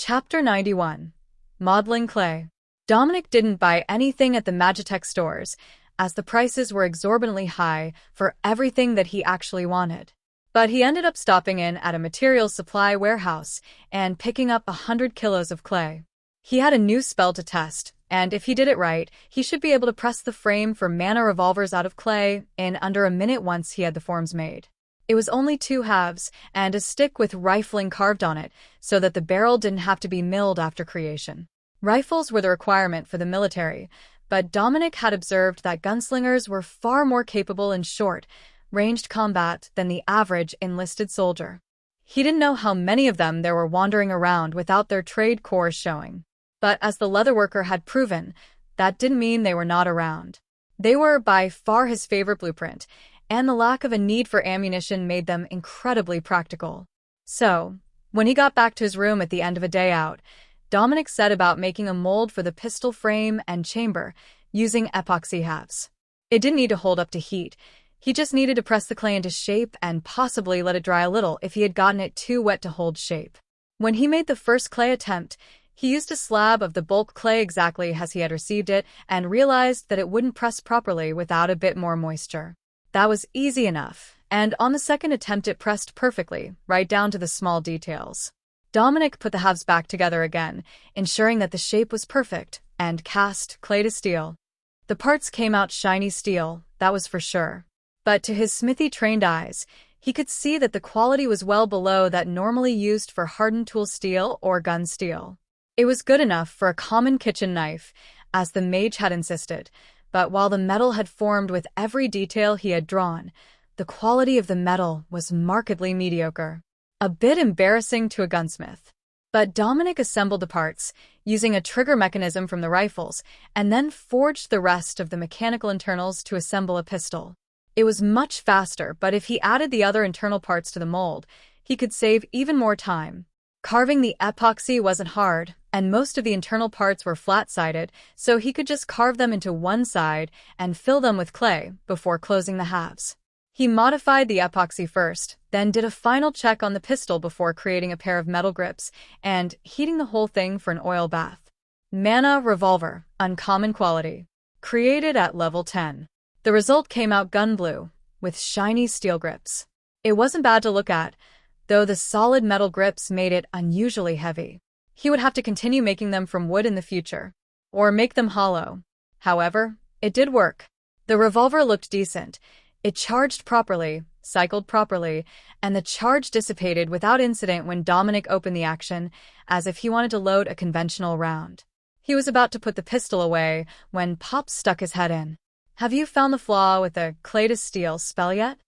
Chapter 91. Modeling Clay. Dominic didn't buy anything at the Magitech stores, as the prices were exorbitantly high for everything that he actually wanted. But he ended up stopping in at a materials supply warehouse and picking up 100 kilos of clay. He had a new spell to test, and if he did it right, he should be able to press the frame for mana revolvers out of clay in under a minute once he had the forms made. It was only 2 halves and a stick with rifling carved on it, so that the barrel didn't have to be milled after creation. Rifles were the requirement for the military, but Dominic had observed that gunslingers were far more capable in short, ranged combat than the average enlisted soldier. He didn't know how many of them there were wandering around without their trade cores showing. But as the leatherworker had proven, that didn't mean they were not around. They were by far his favorite blueprint, and the lack of a need for ammunition made them incredibly practical. So, when he got back to his room at the end of a day out, Dominic set about making a mold for the pistol frame and chamber, using epoxy halves. It didn't need to hold up to heat. He just needed to press the clay into shape and possibly let it dry a little if he had gotten it too wet to hold shape. When he made the first clay attempt, he used a slab of the bulk clay exactly as he had received it and realized that it wouldn't press properly without a bit more moisture. That was easy enough, and on the second attempt it pressed perfectly, right down to the small details. Dominic put the halves back together again, ensuring that the shape was perfect, and cast clay to steel. The parts came out shiny steel, that was for sure. But to his smithy-trained eyes, he could see that the quality was well below that normally used for hardened tool steel or gun steel. It was good enough for a common kitchen knife, as the mage had insisted, but while the metal had formed with every detail he had drawn, the quality of the metal was markedly mediocre. A bit embarrassing to a gunsmith. But Dominic assembled the parts, using a trigger mechanism from the rifles, and then forged the rest of the mechanical internals to assemble a pistol. It was much faster, but if he added the other internal parts to the mold, he could save even more time. Carving the epoxy wasn't hard, and most of the internal parts were flat-sided, so he could just carve them into one side and fill them with clay before closing the halves. He modified the epoxy first, then did a final check on the pistol before creating a pair of metal grips and heating the whole thing for an oil bath. Mana revolver, uncommon quality. Created at level 10. The result came out gun blue, with shiny steel grips. It wasn't bad to look at, though the solid metal grips made it unusually heavy. He would have to continue making them from wood in the future, or make them hollow. However, it did work. The revolver looked decent. It charged properly, cycled properly, and the charge dissipated without incident when Dominic opened the action, as if he wanted to load a conventional round. He was about to put the pistol away when Pop stuck his head in. "Have you found the flaw with the clay to steel spell yet?"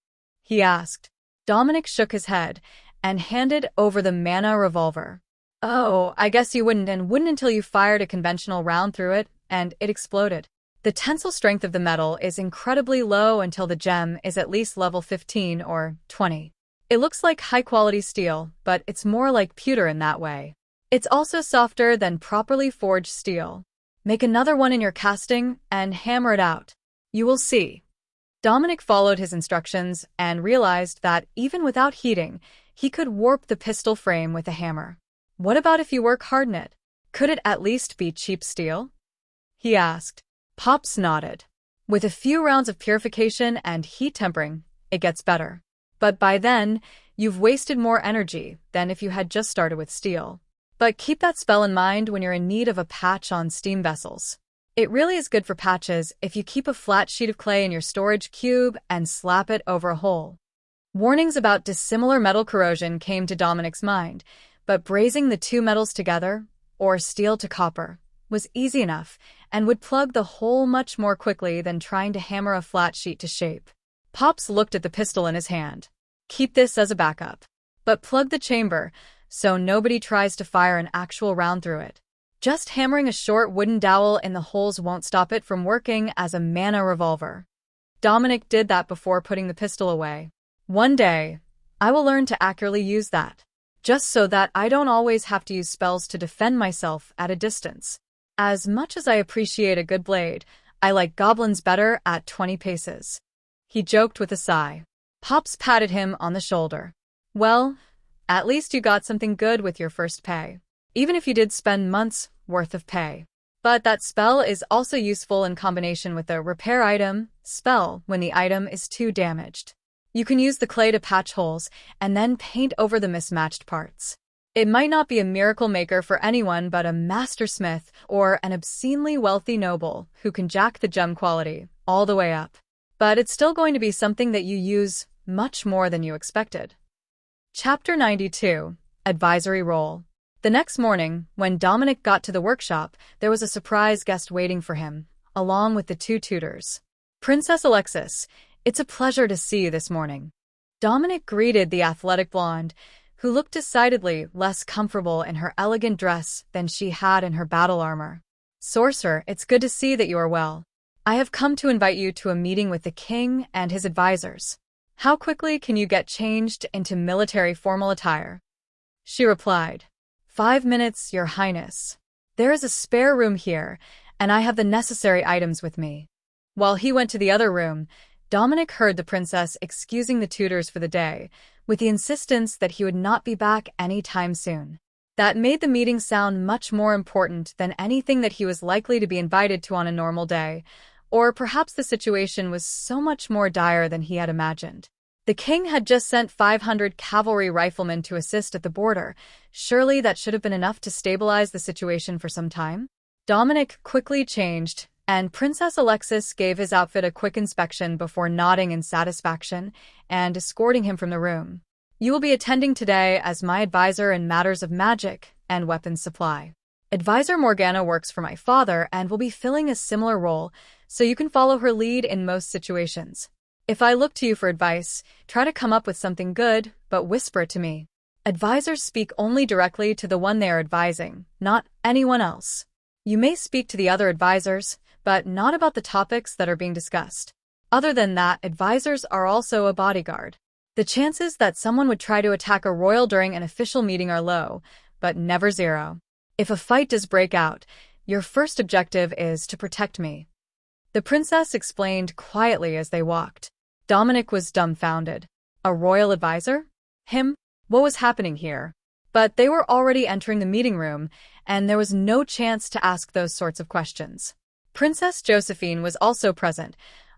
he asked. Dominic shook his head and handed over the mana revolver. "Oh, I guess you wouldn't until you fired a conventional round through it, and it exploded. The tensile strength of the metal is incredibly low until the gem is at least level 15 or 20. It looks like high-quality steel, but it's more like pewter in that way. It's also softer than properly forged steel. Make another one in your casting and hammer it out. You will see." Dominic followed his instructions and realized that even without heating, he could warp the pistol frame with a hammer. "What about if you work hard in it? Could it at least be cheap steel?" he asked. Pops nodded. "With a few rounds of purification and heat tempering, it gets better. But by then, you've wasted more energy than if you had just started with steel. But keep that spell in mind when you're in need of a patch on steam vessels. It really is good for patches if you keep a flat sheet of clay in your storage cube and slap it over a hole." Warnings about dissimilar metal corrosion came to Dominic's mind, but brazing the two metals together, or steel to copper, was easy enough and would plug the hole much more quickly than trying to hammer a flat sheet to shape. Pops looked at the pistol in his hand. "Keep this as a backup. But plug the chamber so nobody tries to fire an actual round through it. Just hammering a short wooden dowel in the holes won't stop it from working as a mana revolver." Dominic did that before putting the pistol away. "One day, I will learn to accurately use that, just so that I don't always have to use spells to defend myself at a distance. As much as I appreciate a good blade, I like goblins better at 20 paces." He joked with a sigh. Pops patted him on the shoulder. "Well, at least you got something good with your first pay." even if you did spend months' worth of pay. But that spell is also useful in combination with the repair item spell when the item is too damaged. You can use the clay to patch holes and then paint over the mismatched parts. It might not be a miracle maker for anyone but a master smith or an obscenely wealthy noble who can jack the gem quality all the way up. But it's still going to be something that you use much more than you expected. Chapter 92. Advisory Role. The next morning, when Dominic got to the workshop, there was a surprise guest waiting for him, along with the two tutors. Princess Alexis, it's a pleasure to see you this morning. Dominic greeted the athletic blonde, who looked decidedly less comfortable in her elegant dress than she had in her battle armor. Sorcerer, it's good to see that you are well. I have come to invite you to a meeting with the king and his advisors. How quickly can you get changed into military formal attire? She replied, 5 minutes, Your Highness. There is a spare room here, and I have the necessary items with me. While he went to the other room, Dominic heard the princess excusing the tutors for the day, with the insistence that he would not be back any time soon. That made the meeting sound much more important than anything that he was likely to be invited to on a normal day, or perhaps the situation was so much more dire than he had imagined. The king had just sent 500 cavalry riflemen to assist at the border. Surely that should have been enough to stabilize the situation for some time? Dominic quickly changed, and Princess Alexis gave his outfit a quick inspection before nodding in satisfaction and escorting him from the room. You will be attending today as my advisor in matters of magic and weapons supply. Advisor Morgana works for my father and will be filling a similar role, so you can follow her lead in most situations. If I look to you for advice, try to come up with something good, but whisper it to me. Advisors speak only directly to the one they are advising, not anyone else. You may speak to the other advisors, but not about the topics that are being discussed. Other than that, advisors are also a bodyguard. The chances that someone would try to attack a royal during an official meeting are low, but never zero. If a fight does break out, your first objective is to protect me. The princess explained quietly as they walked. Dominic was dumbfounded. A royal advisor? Him? What was happening here? But they were already entering the meeting room, and there was no chance to ask those sorts of questions. Princess Josephine was also present,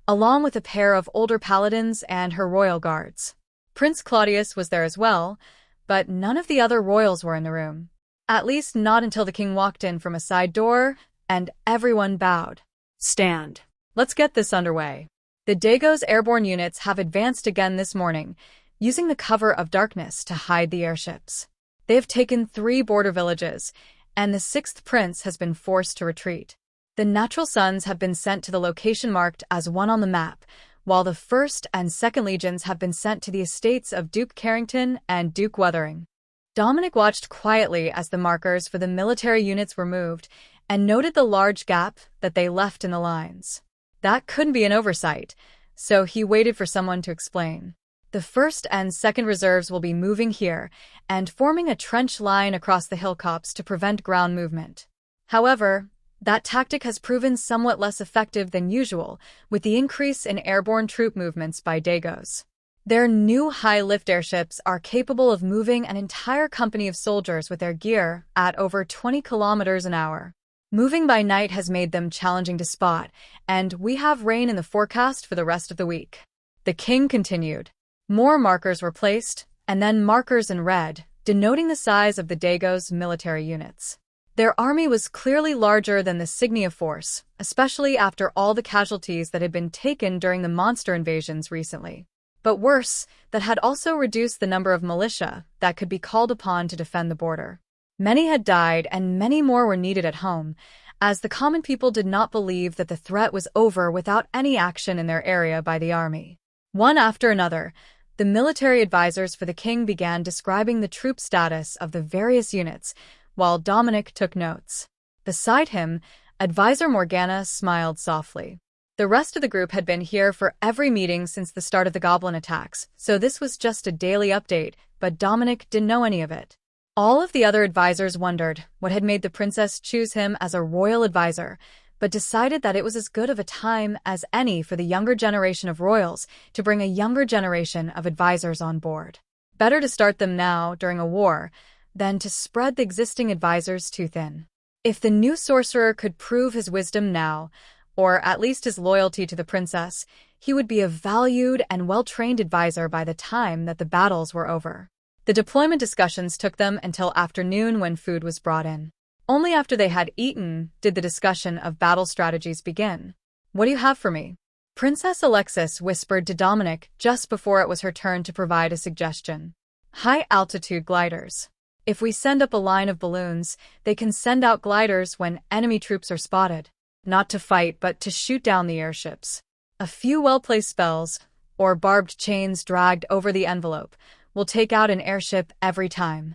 along with a pair of older paladins and her royal guards. Prince Claudius was there as well, but none of the other royals were in the room. At least not until the king walked in from a side door, and everyone bowed. Stand. Let's get this underway. The Dago's airborne units have advanced again this morning, using the cover of darkness to hide the airships. They have taken 3 border villages, and the 6th prince has been forced to retreat. The natural sons have been sent to the location marked as 1 on the map, while the 1st and 2nd legions have been sent to the estates of Duke Carrington and Duke Wuthering. Dominic watched quietly as the markers for the military units were moved, and noted the large gap that they left in the lines. That couldn't be an oversight, so he waited for someone to explain. The 1st and 2nd reserves will be moving here and forming a trench line across the hilltops to prevent ground movement. However, that tactic has proven somewhat less effective than usual with the increase in airborne troop movements by Dagos. Their new high-lift airships are capable of moving an entire company of soldiers with their gear at over 20 kilometers an hour. Moving by night has made them challenging to spot, and we have rain in the forecast for the rest of the week. The king continued. More markers were placed, and then markers in red, denoting the size of the Dagos' military units. Their army was clearly larger than the Signia force, especially after all the casualties that had been taken during the monster invasions recently. But worse, that had also reduced the number of militia that could be called upon to defend the border. Many had died and many more were needed at home, as the common people did not believe that the threat was over without any action in their area by the army. One after another, the military advisors for the king began describing the troop status of the various units, while Dominic took notes. Beside him, Advisor Morgana smiled softly. The rest of the group had been here for every meeting since the start of the goblin attacks, so this was just a daily update, but Dominic didn't know any of it. All of the other advisors wondered what had made the princess choose him as a royal advisor, but decided that it was as good of a time as any for the younger generation of royals to bring a younger generation of advisors on board. Better to start them now, during a war, than to spread the existing advisors too thin. If the new sorcerer could prove his wisdom now, or at least his loyalty to the princess, he would be a valued and well-trained advisor by the time that the battles were over. The deployment discussions took them until afternoon when food was brought in. Only after they had eaten did the discussion of battle strategies begin. "What do you have for me?" Princess Alexis whispered to Dominic just before it was her turn to provide a suggestion. "High-altitude gliders. If we send up a line of balloons, they can send out gliders when enemy troops are spotted. Not to fight, but to shoot down the airships. A few well-placed spells, or barbed chains dragged over the envelope, will take out an airship every time."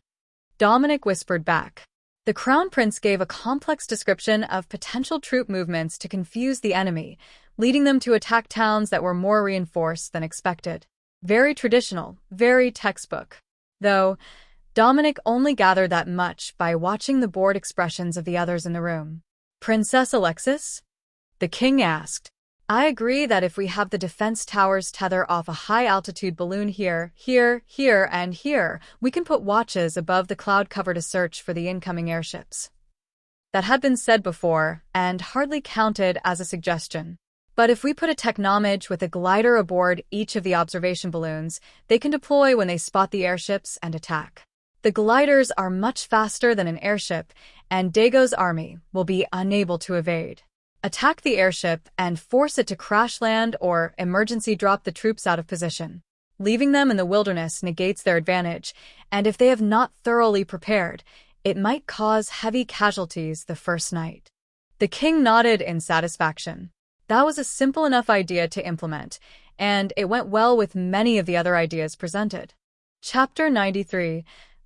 Dominic whispered back. The Crown Prince gave a complex description of potential troop movements to confuse the enemy, leading them to attack towns that were more reinforced than expected. Very traditional, very textbook. Though, Dominic only gathered that much by watching the bored expressions of the others in the room. "Princess Alexis?" the king asked. "I agree that if we have the defense towers tether off a high-altitude balloon here, and here, we can put watches above the cloud cover to search for the incoming airships." That had been said before, and hardly counted as a suggestion. But if we put a technomage with a glider aboard each of the observation balloons, they can deploy when they spot the airships and attack. The gliders are much faster than an airship, and Dago's army will be unable to evade. Attack the airship and force it to crash land or emergency drop the troops out of position. Leaving them in the wilderness negates their advantage, and if they have not thoroughly prepared, it might cause heavy casualties the first night. The king nodded in satisfaction. That was a simple enough idea to implement, and it went well with many of the other ideas presented. Chapter 93.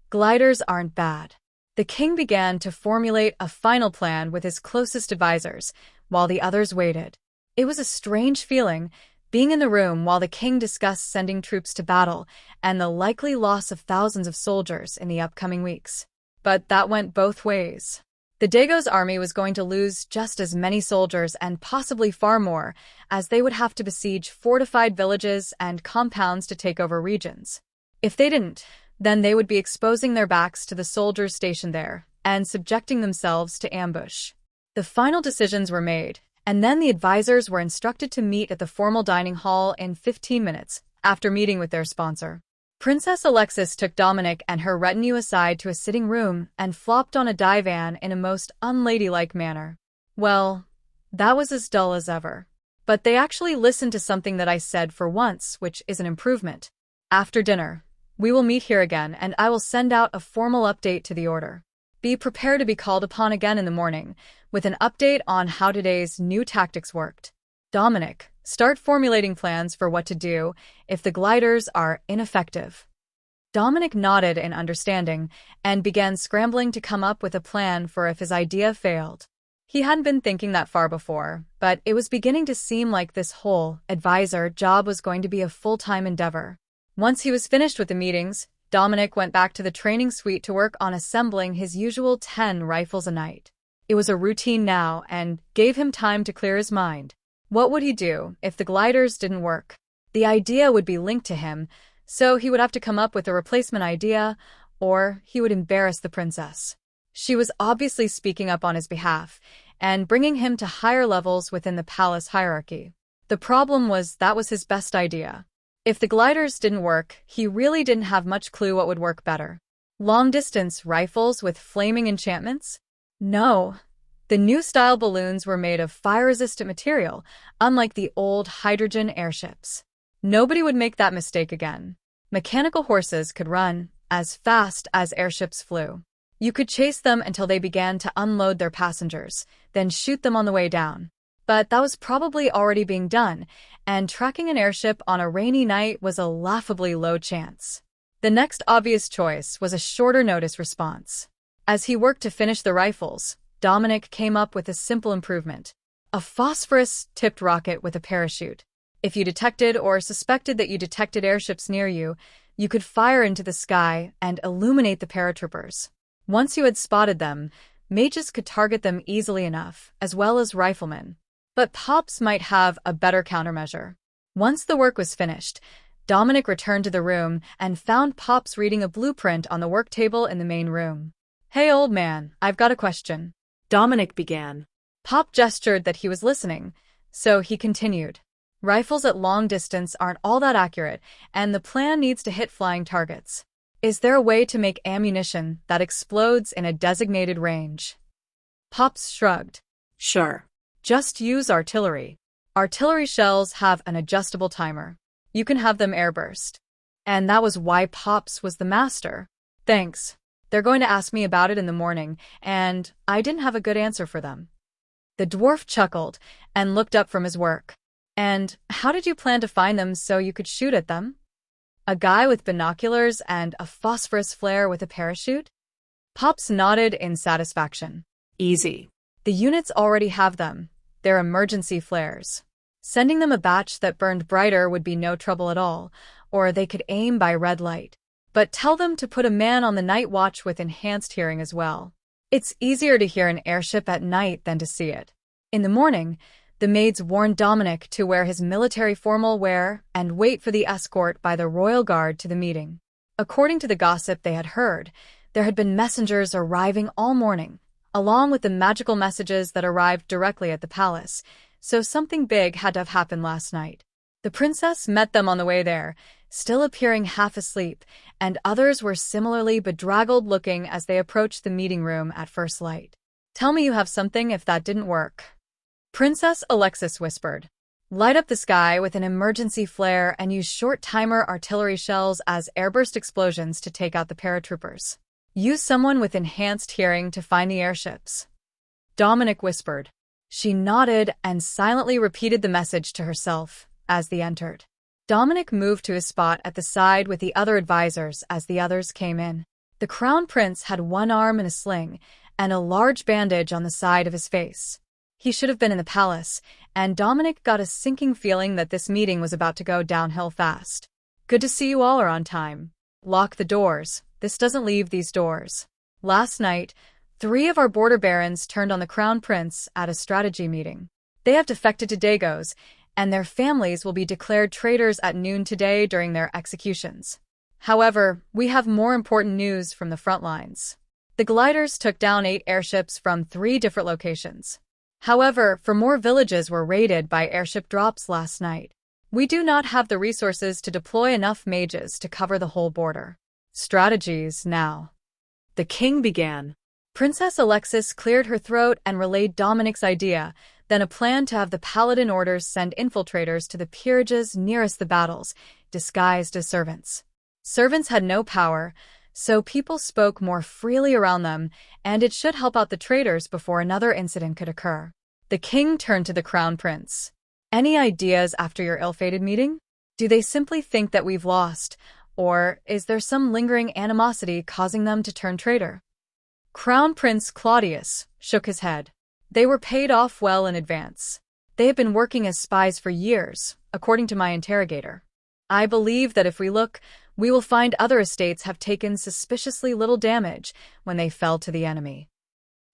Gliders aren't bad. The king began to formulate a final plan with his closest advisors, while the others waited. It was a strange feeling, being in the room while the king discussed sending troops to battle and the likely loss of thousands of soldiers in the upcoming weeks. But that went both ways. The Dago's army was going to lose just as many soldiers and possibly far more, as they would have to besiege fortified villages and compounds to take over regions. If they didn't, then they would be exposing their backs to the soldiers stationed there and subjecting themselves to ambush. The final decisions were made, and then the advisors were instructed to meet at the formal dining hall in 15 minutes, after meeting with their sponsor. Princess Alexis took Dominic and her retinue aside to a sitting room and flopped on a divan in a most unladylike manner. Well, that was as dull as ever. But they actually listened to something that I said for once, which is an improvement. "After dinner, we will meet here again, and I will send out a formal update to the order. Be prepared to be called upon again in the morning, with an update on how today's new tactics worked. Dominic, start formulating plans for what to do if the gliders are ineffective." Dominic nodded in understanding and began scrambling to come up with a plan for if his idea failed. He hadn't been thinking that far before, but it was beginning to seem like this whole advisor job was going to be a full-time endeavor. Once he was finished with the meetings, Dominic went back to the training suite to work on assembling his usual 10 rifles a night. It was a routine now and gave him time to clear his mind. What would he do if the gliders didn't work? The idea would be linked to him, so he would have to come up with a replacement idea, or he would embarrass the princess. She was obviously speaking up on his behalf and bringing him to higher levels within the palace hierarchy. The problem was that was his best idea. If the gliders didn't work, he really didn't have much clue what would work better. Long-distance rifles with flaming enchantments? No. The new style balloons were made of fire-resistant material, unlike the old hydrogen airships. Nobody would make that mistake again. Mechanical horses could run as fast as airships flew. You could chase them until they began to unload their passengers, then shoot them on the way down. But that was probably already being done, and tracking an airship on a rainy night was a laughably low chance. The next obvious choice was a shorter notice response. As he worked to finish the rifles, Dominic came up with a simple improvement: a phosphorus-tipped rocket with a parachute. If you detected or suspected that you detected airships near you, you could fire into the sky and illuminate the paratroopers. Once you had spotted them, mages could target them easily enough, as well as riflemen. But Pops might have a better countermeasure. Once the work was finished, Dominic returned to the room and found Pops reading a blueprint on the work table in the main room. "Hey, old man, I've got a question," Dominic began. Pop gestured that he was listening, so he continued. "Rifles at long distance aren't all that accurate, and the plan needs to hit flying targets. Is there a way to make ammunition that explodes in a designated range?" Pops shrugged. Sure. "Just use artillery. Artillery shells have an adjustable timer. You can have them airburst." And that was why Pops was the master. "Thanks. They're going to ask me about it in the morning, and I didn't have a good answer for them." The dwarf chuckled and looked up from his work. "And how did you plan to find them so you could shoot at them? A guy with binoculars and a phosphorus flare with a parachute?" Pops nodded in satisfaction. Easy. "The units already have them. They're emergency flares. Sending them a batch that burned brighter would be no trouble at all, or they could aim by red light. But tell them to put a man on the night watch with enhanced hearing as well. It's easier to hear an airship at night than to see it." In the morning, the maids warned Dominic to wear his military formal wear and wait for the escort by the royal guard to the meeting. According to the gossip they had heard, there had been messengers arriving all morning, along with the magical messages that arrived directly at the palace, so something big had to have happened last night. The princess met them on the way there, still appearing half asleep, and others were similarly bedraggled-looking as they approached the meeting room at first light. "Tell me you have something if that didn't work," Princess Alexis whispered. "Light up the sky with an emergency flare and use short-timer artillery shells as airburst explosions to take out the paratroopers. Use someone with enhanced hearing to find the airships," Dominic whispered. She nodded and silently repeated the message to herself as they entered. Dominic moved to his spot at the side with the other advisors as the others came in. The crown prince had one arm in a sling and a large bandage on the side of his face. He should have been in the palace, and Dominic got a sinking feeling that this meeting was about to go downhill fast. "Good to see you all are on time. Lock the doors. This doesn't leave these doors. Last night, 3 of our border barons turned on the crown prince at a strategy meeting. They have defected to Dagos, and their families will be declared traitors at noon today during their executions. However, we have more important news from the front lines. The gliders took down 8 airships from 3 different locations. However, 4 more villages were raided by airship drops last night. We do not have the resources to deploy enough mages to cover the whole border. Strategies now," the king began. Princess Alexis cleared her throat and relayed Dominic's idea, then a plan to have the paladin orders send infiltrators to the peerages nearest the battles, disguised as servants. Servants had no power, so people spoke more freely around them, and it should help out the traitors before another incident could occur. The king turned to the crown prince. "Any ideas after your ill-fated meeting? Do they simply think that we've lost, or is there some lingering animosity causing them to turn traitor?" Crown Prince Claudius shook his head. "They were paid off well in advance. They have been working as spies for years, according to my interrogator. I believe that if we look, we will find other estates have taken suspiciously little damage when they fell to the enemy."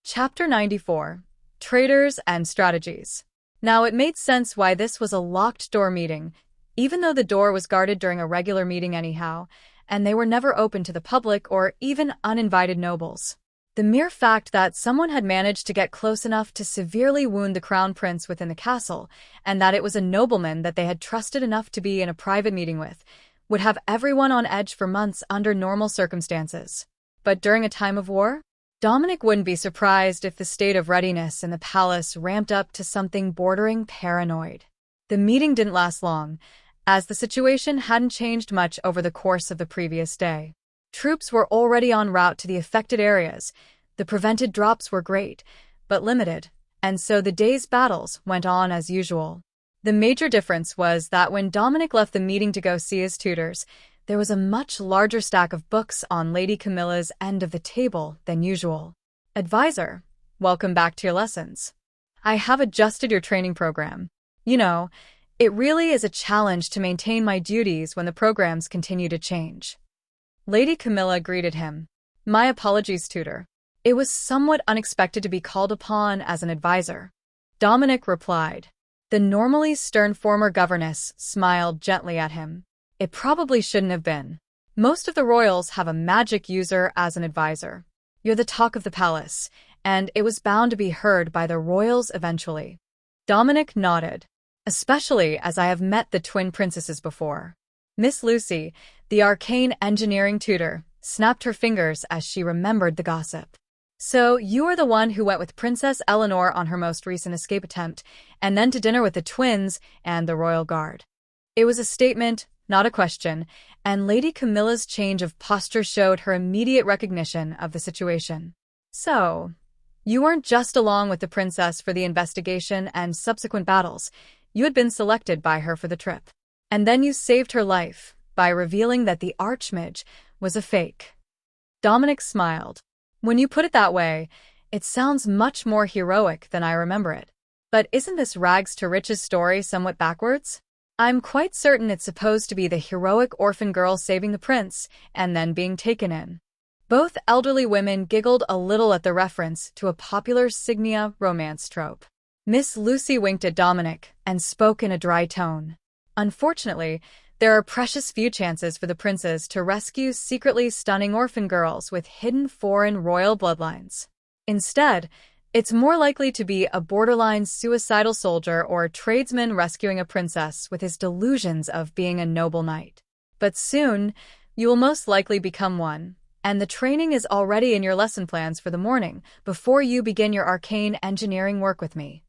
Chapter 94. Traitors and Strategies. Now it made sense why this was a locked-door meeting, even though the door was guarded during a regular meeting anyhow, and they were never open to the public or even uninvited nobles. The mere fact that someone had managed to get close enough to severely wound the crown prince within the castle, and that it was a nobleman that they had trusted enough to be in a private meeting with, would have everyone on edge for months under normal circumstances. But during a time of war, Dominic wouldn't be surprised if the state of readiness in the palace ramped up to something bordering paranoid. The meeting didn't last long, as the situation hadn't changed much over the course of the previous day. Troops were already en route to the affected areas. The prevented drops were great, but limited, and so the day's battles went on as usual. The major difference was that when Dominic left the meeting to go see his tutors, there was a much larger stack of books on Lady Camilla's end of the table than usual. "Advisor, welcome back to your lessons. I have adjusted your training program. You know, it really is a challenge to maintain my duties when the programs continue to change." Lady Camilla greeted him. "My apologies, tutor. It was somewhat unexpected to be called upon as an advisor," Dominic replied. The normally stern former governess smiled gently at him. It probably shouldn't have been. Most of the royals have a magic user as an advisor. You're the talk of the palace, and it was bound to be heard by the royals eventually. Dominic nodded. Especially as I have met the twin princesses before. Miss Lucy, the arcane engineering tutor, snapped her fingers as she remembered the gossip. So you are the one who went with Princess Eleanor on her most recent escape attempt, and then to dinner with the twins and the royal guard. It was a statement, not a question, and Lady Camilla's change of posture showed her immediate recognition of the situation. So, you weren't just along with the princess for the investigation and subsequent battles. You had been selected by her for the trip. And then you saved her life by revealing that the Archmage was a fake. Dominic smiled. When you put it that way, it sounds much more heroic than I remember it. But isn't this rags to riches story somewhat backwards? I'm quite certain it's supposed to be the heroic orphan girl saving the prince and then being taken in. Both elderly women giggled a little at the reference to a popular Signia romance trope. Miss Lucy winked at Dominic and spoke in a dry tone. Unfortunately, there are precious few chances for the princes to rescue secretly stunning orphan girls with hidden foreign royal bloodlines. Instead, it's more likely to be a borderline suicidal soldier or tradesman rescuing a princess with his delusions of being a noble knight. But soon, you will most likely become one, and the training is already in your lesson plans for the morning before you begin your arcane engineering work with me.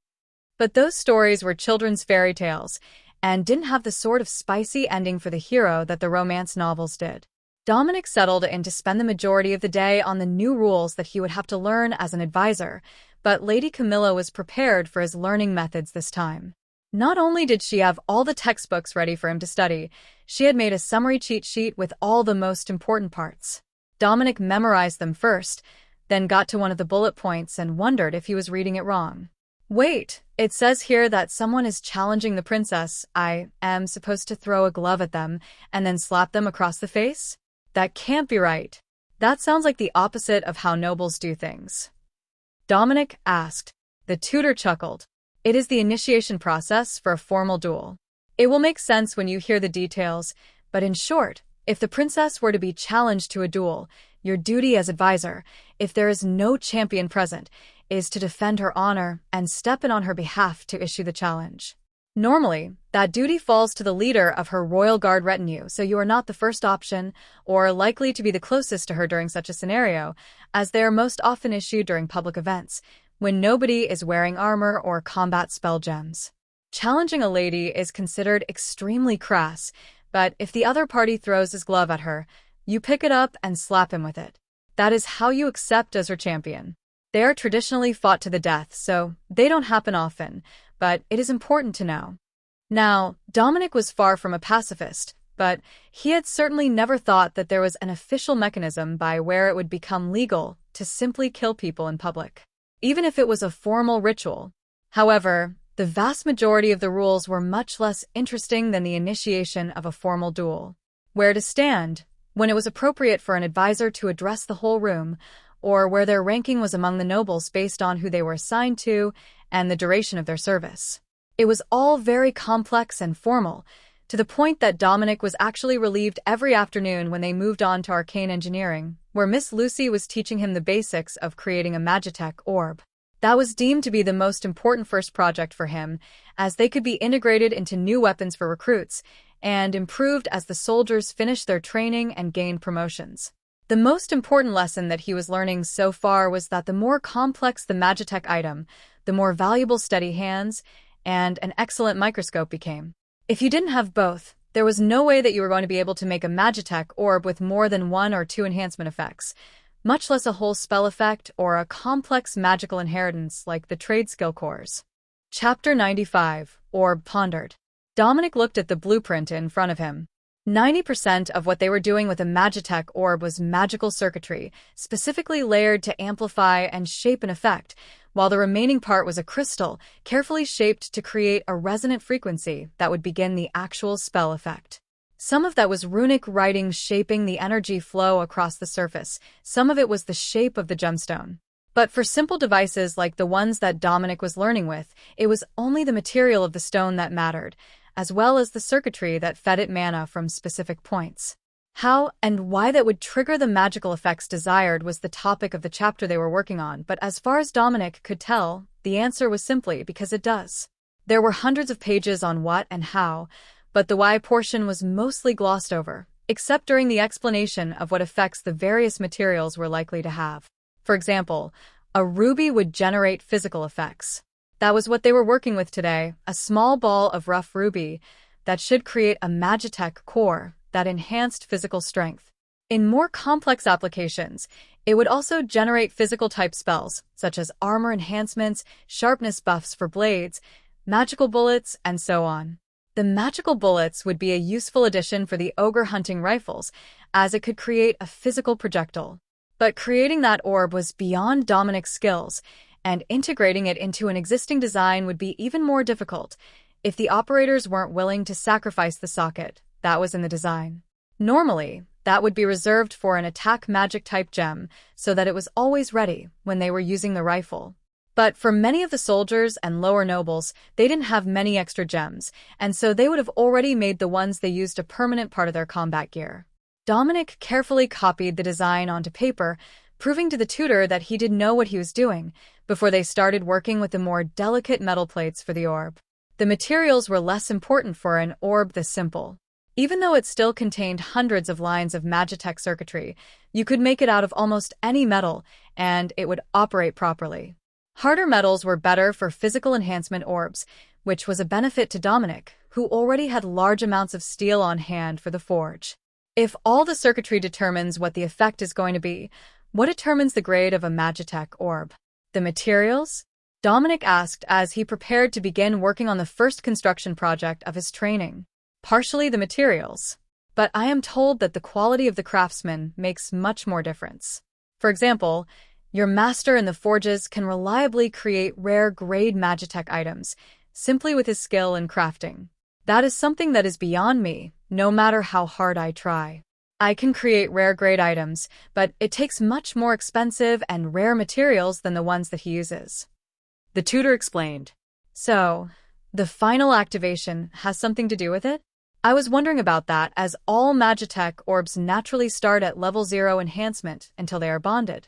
But those stories were children's fairy tales, and didn't have the sort of spicy ending for the hero that the romance novels did. Dominic settled in to spend the majority of the day on the new rules that he would have to learn as an advisor, but Lady Camilla was prepared for his learning methods this time. Not only did she have all the textbooks ready for him to study, she had made a summary cheat sheet with all the most important parts. Dominic memorized them first, then got to one of the bullet points and wondered if he was reading it wrong. Wait, it says here that someone is challenging the princess. I am supposed to throw a glove at them and then slap them across the face? That can't be right. That sounds like the opposite of how nobles do things. Dominic asked. The tutor chuckled. It is the initiation process for a formal duel. It will make sense when you hear the details, but in short, if the princess were to be challenged to a duel, your duty as advisor, if there is no champion present, is to defend her honor and step in on her behalf to issue the challenge. Normally, that duty falls to the leader of her royal guard retinue, so you are not the first option or likely to be the closest to her during such a scenario, as they are most often issued during public events, when nobody is wearing armor or combat spell gems. Challenging a lady is considered extremely crass, but if the other party throws his glove at her, you pick it up and slap him with it. That is how you accept as her champion. They are traditionally fought to the death, so they don't happen often, but it is important to know. Now, Dominic was far from a pacifist, but he had certainly never thought that there was an official mechanism by where it would become legal to simply kill people in public, even if it was a formal ritual. However, the vast majority of the rules were much less interesting than the initiation of a formal duel. Where to stand, when it was appropriate for an advisor to address the whole room, or where their ranking was among the nobles based on who they were assigned to and the duration of their service. It was all very complex and formal, to the point that Dominic was actually relieved every afternoon when they moved on to arcane engineering, where Miss Lucy was teaching him the basics of creating a Magitech orb. That was deemed to be the most important first project for him, as they could be integrated into new weapons for recruits and improved as the soldiers finished their training and gained promotions. The most important lesson that he was learning so far was that the more complex the Magitech item, the more valuable steady hands and an excellent microscope became. If you didn't have both, there was no way that you were going to be able to make a Magitech orb with more than 1 or 2 enhancement effects, much less a whole spell effect or a complex magical inheritance like the trade skill cores. Chapter 95, Orb Pondered. Dominic looked at the blueprint in front of him. 90% of what they were doing with a Magitech orb was magical circuitry, specifically layered to amplify and shape an effect, while the remaining part was a crystal, carefully shaped to create a resonant frequency that would begin the actual spell effect. Some of that was runic writing shaping the energy flow across the surface, some of it was the shape of the gemstone. But for simple devices like the ones that Dominic was learning with, it was only the material of the stone that mattered, as well as the circuitry that fed it mana from specific points. How and why that would trigger the magical effects desired was the topic of the chapter they were working on, but as far as Dominic could tell, the answer was simply because it does. There were hundreds of pages on what and how, but the why portion was mostly glossed over, except during the explanation of what effects the various materials were likely to have. For example, a ruby would generate physical effects. That was what they were working with today, a small ball of rough ruby that should create a Magitech core that enhanced physical strength. In more complex applications, it would also generate physical-type spells, such as armor enhancements, sharpness buffs for blades, magical bullets, and so on. The magical bullets would be a useful addition for the ogre hunting rifles, as it could create a physical projectile. But creating that orb was beyond Dominic's skills, and integrating it into an existing design would be even more difficult if the operators weren't willing to sacrifice the socket that was in the design. Normally, that would be reserved for an attack magic-type gem so that it was always ready when they were using the rifle. But for many of the soldiers and lower nobles, they didn't have many extra gems, and so they would have already made the ones they used a permanent part of their combat gear. Dominic carefully copied the design onto paper, proving to the tutor that he did know what he was doing, before they started working with the more delicate metal plates for the orb. The materials were less important for an orb this simple. Even though it still contained hundreds of lines of Magitech circuitry, you could make it out of almost any metal, and it would operate properly. Harder metals were better for physical enhancement orbs, which was a benefit to Dominic, who already had large amounts of steel on hand for the forge. If all the circuitry determines what the effect is going to be, what determines the grade of a Magitech orb? The materials? Dominic asked as he prepared to begin working on the first construction project of his training. Partially the materials, but I am told that the quality of the craftsman makes much more difference. For example, your master in the forges can reliably create rare grade Magitech items simply with his skill in crafting. That is something that is beyond me, no matter how hard I try. I can create rare grade items, but it takes much more expensive and rare materials than the ones that he uses. The tutor explained. So, the final activation has something to do with it? I was wondering about that, as all Magitech orbs naturally start at level 0 enhancement until they are bonded.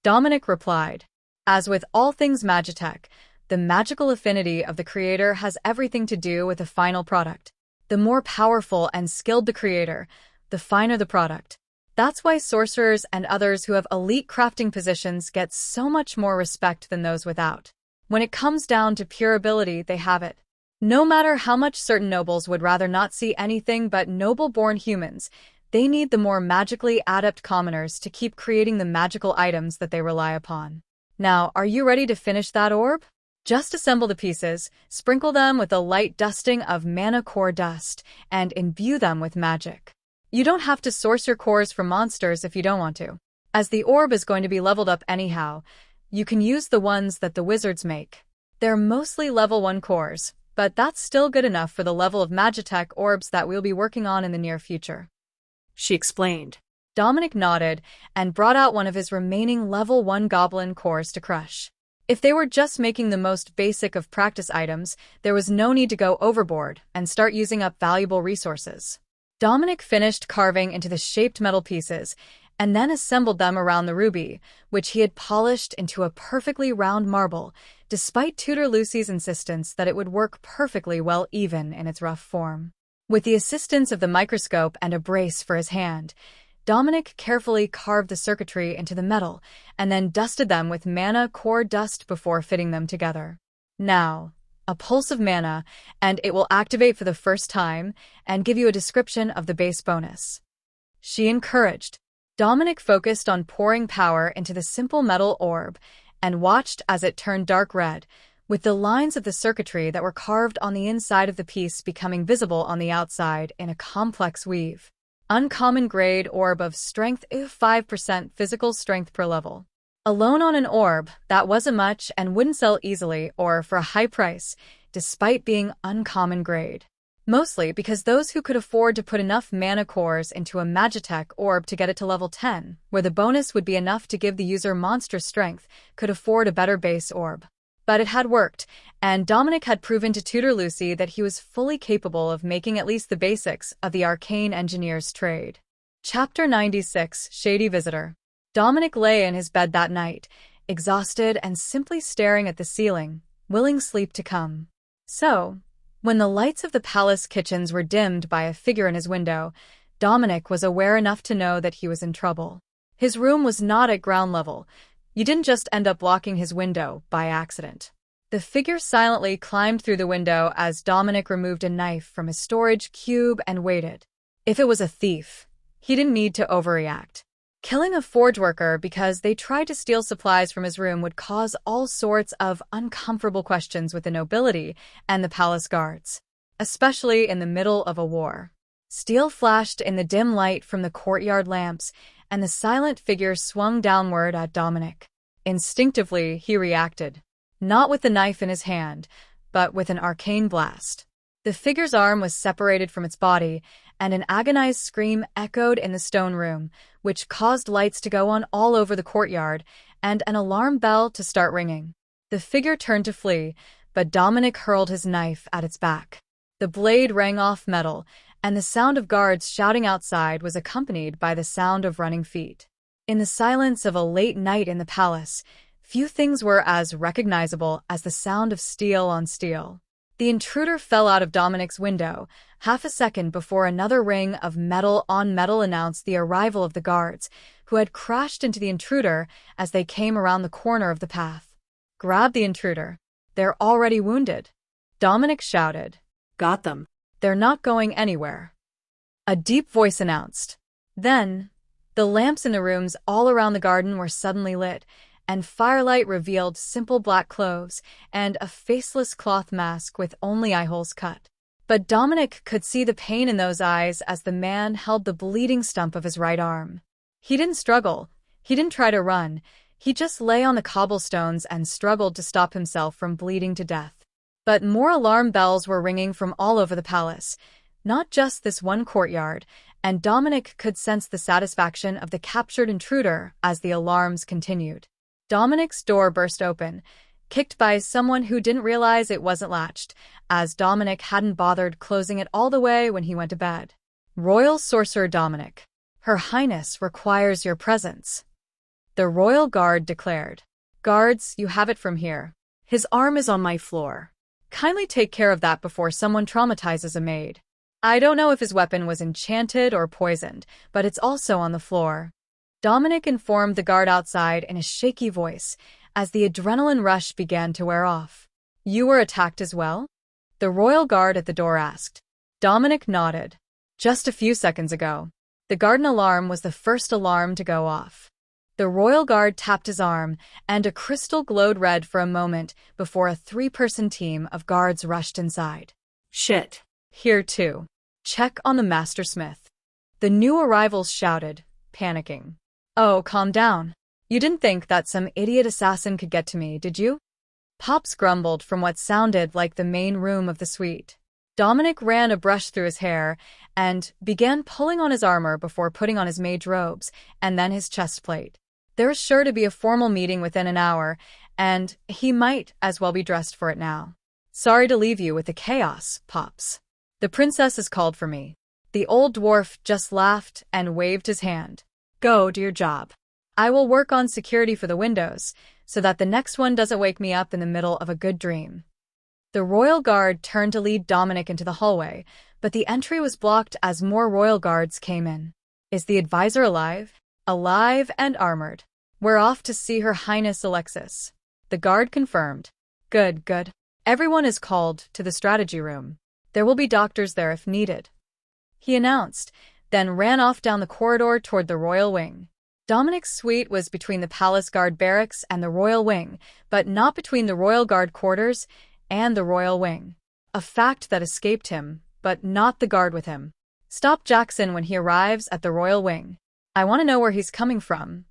Dominic replied, as with all things Magitech, the magical affinity of the creator has everything to do with the final product. The more powerful and skilled the creator, the finer the product. That's why sorcerers and others who have elite crafting positions get so much more respect than those without. When it comes down to pure ability, they have it. No matter how much certain nobles would rather not see anything but noble-born humans, they need the more magically adept commoners to keep creating the magical items that they rely upon. Now, are you ready to finish that orb? Just assemble the pieces, sprinkle them with a light dusting of mana core dust, and imbue them with magic. You don't have to source your cores from monsters if you don't want to. As the orb is going to be leveled up anyhow, you can use the ones that the wizards make. They're mostly level 1 cores, but that's still good enough for the level of Magitech orbs that we'll be working on in the near future. She explained. Dominic nodded and brought out one of his remaining level 1 goblin cores to crush. If they were just making the most basic of practice items, there was no need to go overboard and start using up valuable resources. Dominic finished carving into the shaped metal pieces and then assembled them around the ruby, which he had polished into a perfectly round marble, despite Tutor Lucy's insistence that it would work perfectly well even in its rough form. With the assistance of the microscope and a brace for his hand, Dominic carefully carved the circuitry into the metal and then dusted them with mana core dust before fitting them together. Now, a pulse of mana, and it will activate for the first time and give you a description of the base bonus. She encouraged. Dominic focused on pouring power into the simple metal orb and watched as it turned dark red, with the lines of the circuitry that were carved on the inside of the piece becoming visible on the outside in a complex weave. Uncommon grade orb of strength 5% physical strength per level. Alone on an orb, that wasn't much and wouldn't sell easily or for a high price, despite being uncommon grade. Mostly because those who could afford to put enough mana cores into a Magitech orb to get it to level 10, where the bonus would be enough to give the user monstrous strength, could afford a better base orb. But it had worked, and Dominic had proven to Tutor Lucy that he was fully capable of making at least the basics of the arcane engineer's trade. Chapter 96, Shady Visitor. Dominic lay in his bed that night, exhausted and simply staring at the ceiling, willing sleep to come. So, when the lights of the palace kitchens were dimmed by a figure in his window, Dominic was aware enough to know that he was in trouble. His room was not at ground level. You didn't just end up blocking his window by accident. The figure silently climbed through the window as Dominic removed a knife from his storage cube and waited. If it was a thief, he didn't need to overreact. Killing a forge worker because they tried to steal supplies from his room would cause all sorts of uncomfortable questions with the nobility and the palace guards, especially in the middle of a war. Steel flashed in the dim light from the courtyard lamps, and the silent figure swung downward at Dominic. Instinctively, he reacted, not with the knife in his hand, but with an arcane blast. The figure's arm was separated from its body, and an agonized scream echoed in the stone room, which caused lights to go on all over the courtyard and an alarm bell to start ringing. The figure turned to flee, but Dominic hurled his knife at its back. The blade rang off metal, and the sound of guards shouting outside was accompanied by the sound of running feet. In the silence of a late night in the palace, few things were as recognizable as the sound of steel on steel. The intruder fell out of Dominic's window, half a second before another ring of metal on metal announced the arrival of the guards, who had crashed into the intruder as they came around the corner of the path. "Grab the intruder. They're already wounded," Dominic shouted. Got them. "They're not going anywhere," a deep voice announced. Then, the lamps in the rooms all around the garden were suddenly lit, and firelight revealed simple black clothes and a faceless cloth mask with only eyeholes cut. But Dominic could see the pain in those eyes as the man held the bleeding stump of his right arm. He didn't struggle. He didn't try to run. He just lay on the cobblestones and struggled to stop himself from bleeding to death. But more alarm bells were ringing from all over the palace, not just this one courtyard, and Dominic could sense the satisfaction of the captured intruder as the alarms continued. Dominic's door burst open, kicked by someone who didn't realize it wasn't latched, as Dominic hadn't bothered closing it all the way when he went to bed. "Royal Sorcerer Dominic, Her Highness requires your presence," the royal guard declared. "Guards, you have it from here. His arm is on my floor. Kindly take care of that before someone traumatizes a maid. I don't know if his weapon was enchanted or poisoned, but it's also on the floor," Dominic informed the guard outside in a shaky voice as the adrenaline rush began to wear off. "You were attacked as well?" the royal guard at the door asked. Dominic nodded. "Just a few seconds ago." The garden alarm was the first alarm to go off. The royal guard tapped his arm, and a crystal glowed red for a moment before a 3-person team of guards rushed inside. "Shit. Here too. Check on the mastersmith," the new arrivals shouted, panicking. "Oh, calm down. You didn't think that some idiot assassin could get to me, did you?" Pops grumbled from what sounded like the main room of the suite. Dominic ran a brush through his hair and began pulling on his armor before putting on his mage robes and then his chest plate. There was sure to be a formal meeting within an hour, and he might as well be dressed for it now. "Sorry to leave you with the chaos, Pops. The princess has called for me." The old dwarf just laughed and waved his hand. "Go do your job. I will work on security for the windows, so that the next one doesn't wake me up in the middle of a good dream." The royal guard turned to lead Dominic into the hallway, but the entry was blocked as more royal guards came in. "Is the advisor alive?" "Alive and armored. We're off to see Her Highness Alexis," the guard confirmed. Good, good. Everyone is called to the strategy room. There will be doctors there if needed," he announced, then ran off down the corridor toward the royal wing. Dominic's suite was between the palace guard barracks and the royal wing, but not between the royal guard quarters and the royal wing. A fact that escaped him, but not the guard with him. "Stop Jackson when he arrives at the royal wing. I want to know where he's coming from,"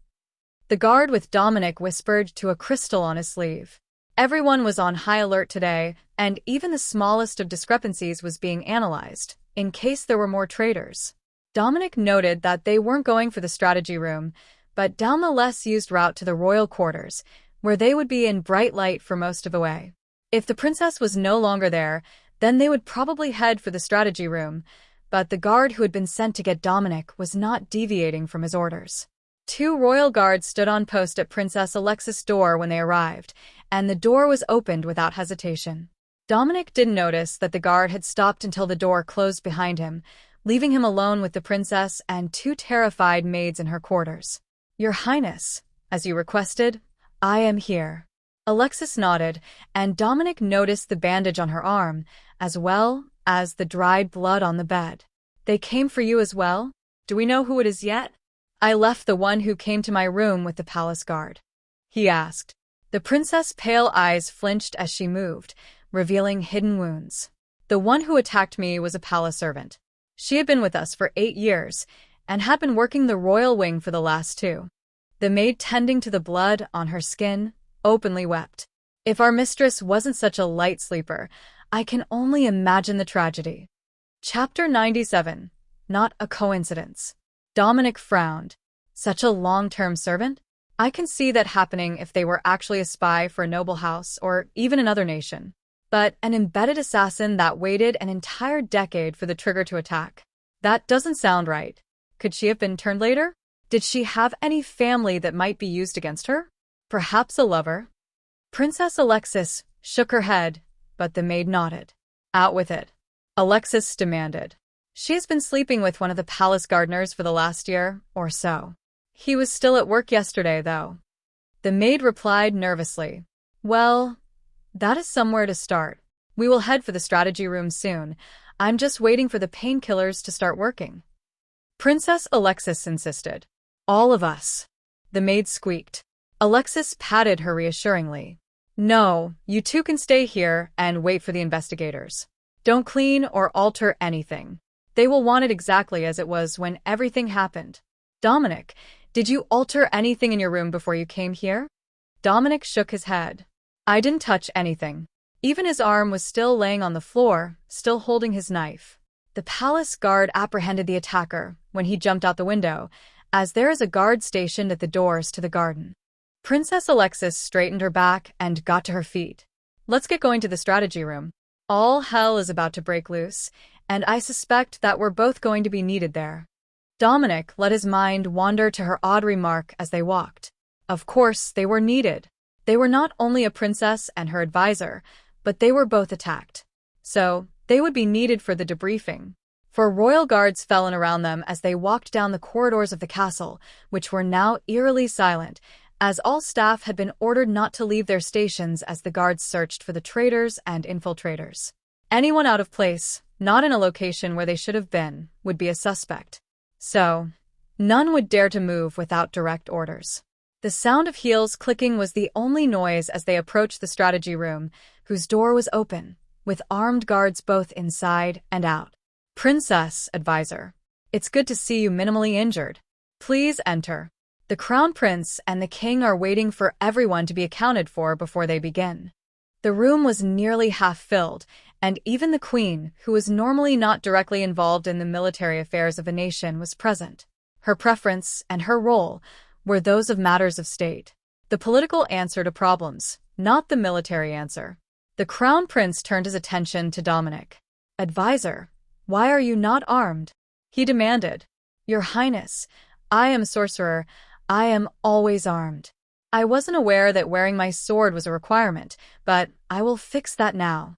the guard with Dominic whispered to a crystal on his sleeve. Everyone was on high alert today, and even the smallest of discrepancies was being analyzed, in case there were more traitors. Dominic noted that they weren't going for the strategy room, but down the less used route to the royal quarters, where they would be in bright light for most of the way. If the princess was no longer there, then they would probably head for the strategy room, but the guard who had been sent to get Dominic was not deviating from his orders. 2 royal guards stood on post at Princess Alexis' door when they arrived, and the door was opened without hesitation. Dominic didn't notice that the guard had stopped until the door closed behind him, leaving him alone with the princess and 2 terrified maids in her quarters. "Your Highness, as you requested, I am here." Alexis nodded, and Dominic noticed the bandage on her arm, as well as the dried blood on the bed. "They came for you as well? Do we know who it is yet?" "I left the one who came to my room with the palace guard," he asked. The princess' pale eyes flinched as she moved, revealing hidden wounds. "The one who attacked me was a palace servant. She had been with us for 8 years, and had been working the royal wing for the last 2. The maid tending to the blood on her skin openly wept. If our mistress wasn't such a light sleeper, I can only imagine the tragedy." Chapter 97. Not a coincidence. Dominic frowned. Such a long-term servant? I can see that happening if they were actually a spy for a noble house or even another nation. But an embedded assassin that waited an entire decade for the trigger to attack? That doesn't sound right. Could she have been turned later? Did she have any family that might be used against her? Perhaps a lover? Princess Alexis shook her head, but the maid nodded. "Out with it," Alexis demanded. "She has been sleeping with one of the palace gardeners for the last year or so. He was still at work yesterday, though." The maid replied nervously. "Well, that is somewhere to start. We will head for the strategy room soon. I'm just waiting for the painkillers to start working." Princess Alexis insisted. "All of us," the maid squeaked. Alexis patted her reassuringly. "No, you 2 can stay here and wait for the investigators. Don't clean or alter anything. They will want it exactly as it was when everything happened." "Dominic, did you alter anything in your room before you came here?" Dominic shook his head. "I didn't touch anything." Even his arm was still laying on the floor, still holding his knife. The palace guard apprehended the attacker when he jumped out the window, as there is a guard stationed at the doors to the garden. Princess Alexis straightened her back and got to her feet. "Let's get going to the strategy room. All hell is about to break loose, and I suspect that we're both going to be needed there." Dominic let his mind wander to her odd remark as they walked. Of course, they were needed. They were not only a princess and her advisor, but they were both attacked. So, they would be needed for the debriefing. For royal guards fell in around them as they walked down the corridors of the castle, which were now eerily silent, as all staff had been ordered not to leave their stations as the guards searched for the traitors and infiltrators. Anyone out of place, not in a location where they should have been, would be a suspect. So, none would dare to move without direct orders. The sound of heels clicking was the only noise as they approached the strategy room, whose door was open, with armed guards both inside and out. "Princess, advisor. It's good to see you minimally injured. Please enter. The crown prince and the king are waiting for everyone to be accounted for before they begin." The room was nearly half filled, and even the queen, who was normally not directly involved in the military affairs of a nation, was present. Her preference and her role were those of matters of state. The political answer to problems, not the military answer. The crown prince turned his attention to Dominic. "Advisor, why are you not armed?" he demanded. "Your Highness, I am a sorcerer. I am always armed. I wasn't aware that wearing my sword was a requirement, but I will fix that now."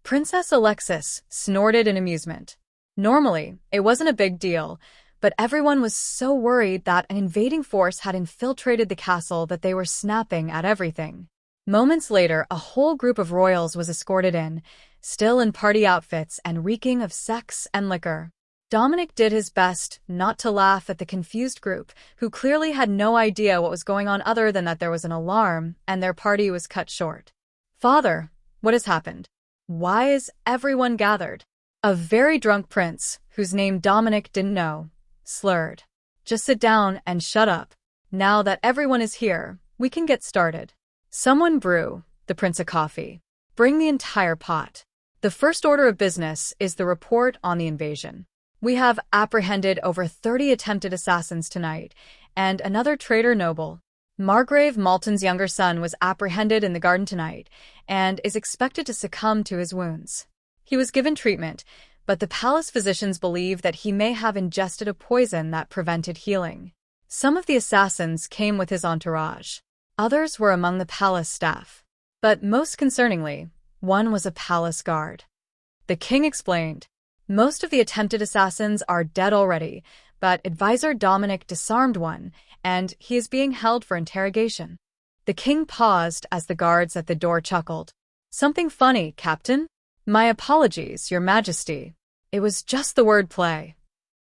Princess Alexis snorted in amusement. Normally, it wasn't a big deal, but everyone was so worried that an invading force had infiltrated the castle that they were snapping at everything. Moments later, a whole group of royals was escorted in, still in party outfits and reeking of sex and liquor. Dominic did his best not to laugh at the confused group, who clearly had no idea what was going on other than that there was an alarm and their party was cut short. "Father, what has happened? Why is everyone gathered?" A very drunk prince, whose name Dominic didn't know, slurred. "Just sit down and shut up. Now that everyone is here, we can get started. Someone brew the prince a coffee. Bring the entire pot. The first order of business is the report on the invasion. We have apprehended over 30 attempted assassins tonight, and another traitor noble. Margrave Malton's younger son was apprehended in the garden tonight and is expected to succumb to his wounds. He was given treatment, but the palace physicians believe that he may have ingested a poison that prevented healing. Some of the assassins came with his entourage. Others were among the palace staff. But most concerningly, one was a palace guard. The king explained, "Most of the attempted assassins are dead already, but advisor Dominic disarmed one, and he is being held for interrogation." The king paused as the guards at the door chuckled. "Something funny, Captain?" "My apologies, Your Majesty. It was just the word play."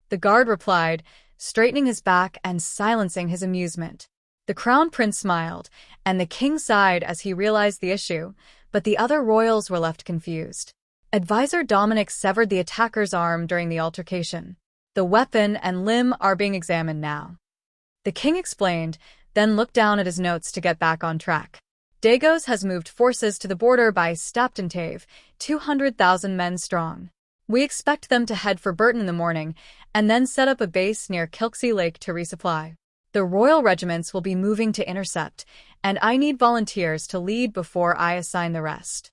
The guard replied, straightening his back and silencing his amusement. The crown prince smiled, and the king sighed as he realized the issue, but the other royals were left confused. Advisor Dominic severed the attacker's arm during the altercation. The weapon and limb are being examined now. The king explained, then looked down at his notes to get back on track. Dagos has moved forces to the border by Staptentave, 200,000 men strong. We expect them to head for Burton in the morning and then set up a base near Kilksea Lake to resupply. The royal regiments will be moving to intercept, and I need volunteers to lead before I assign the rest.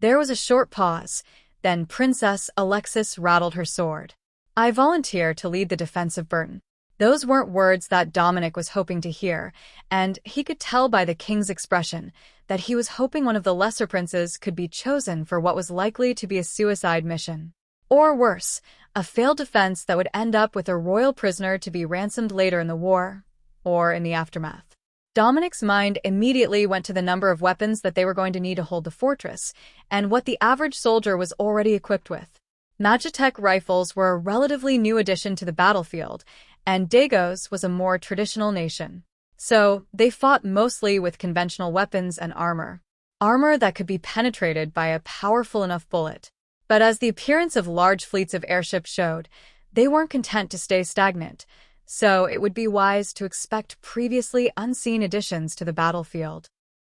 There was a short pause, then Princess Alexis rattled her sword. "I volunteer to lead the defense of Burton." Those weren't words that Dominic was hoping to hear, and he could tell by the king's expression that he was hoping one of the lesser princes could be chosen for what was likely to be a suicide mission. Or worse, a failed defense that would end up with a royal prisoner to be ransomed later in the war, or in the aftermath. Dominic's mind immediately went to the number of weapons that they were going to need to hold the fortress, and what the average soldier was already equipped with. Magitech rifles were a relatively new addition to the battlefield, and Dagos was a more traditional nation. So, they fought mostly with conventional weapons and armor. Armor that could be penetrated by a powerful enough bullet. But as the appearance of large fleets of airships showed, they weren't content to stay stagnant, so it would be wise to expect previously unseen additions to the battlefield.